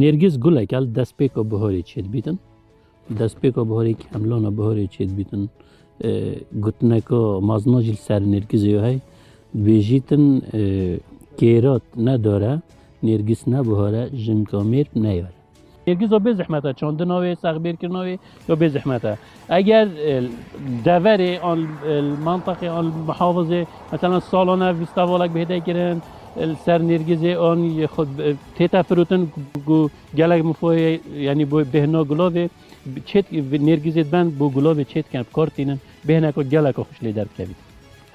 نرگس گله کل دست پیک و بهاری چید بیتن دست پیک و بهاری که حملان بهاری چید بیتن گوتنه که مازناجل سر نرگزی های بیجیتن کیرات نداره نرگس نبهاره جنکامیر نیاره نرگس به زحمته چاندناوی سغبیر کرناوی یا به زحمته اگر دور آن منطقه آن محافظه مثلا سالانه ویستاوالک بهده کرن سر نرگزی آن خود تیتا فروتن گو گلک مفوی یعنی بهنا گلاوی چت نرگزی بند بو گلاوی چت کنب کارتینن بهنا کو گلک خوش لیدر کبید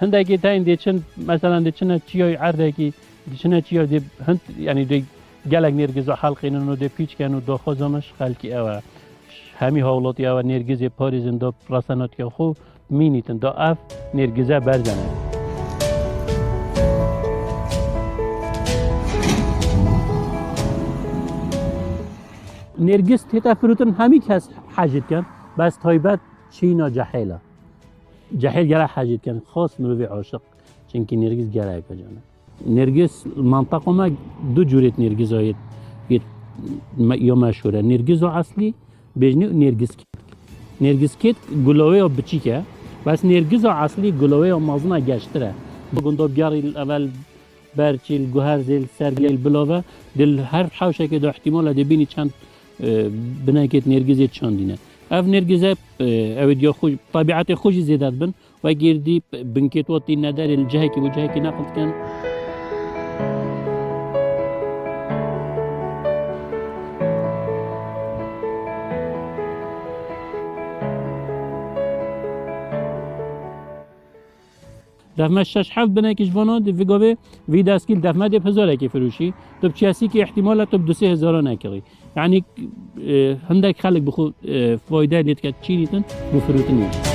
هندگی تا این دیچن مثلا دیچن چیای عرضه کی دیچن چیای دی هند یعنی دی گلک نرگز حلقینن و دی پیچ کنن و داخوزانش خلکی اوه همی حالاتی اوه نرگزی پاریزن دا رسانات که خو مینیتن دا اف نرگزه برزنه نرگس تیتا فروتن همی کس حاجت کن بس تایبت چینا جحیله جحیل گره حاجت کن خاص مروی عاشق چنکی نرگس گره کجانه نرگس منطقه ما دو جورت نرگس هایت یا مشهوره نرگس اصلی بجنی نرگس کت نرگس کت گلاوی و بچیکه بس نرگس اصلی گلاوی و مازنه گشتره بگنده بیاری اول برچیل گوهر زیل سرگیل بلاوه دل هر حوشه که دا احتمال ده بینی چند بناکت نرگزی چاندینه اف نرگزه اودیا خوش طبیعت خوشی زیدت بن و گردی بنکت وقتی ندار الجهه که وجهه که نقل کن دفمه شش هفت بناکش وانا ویگاوه وی دستگیل دفمه ده هزاره که فروشی تو بچیاسی که احتمالا تو دو سه هزاره نکری یعنی هندک خلق بخو فایده لیت که چی نیتن بفروتنیش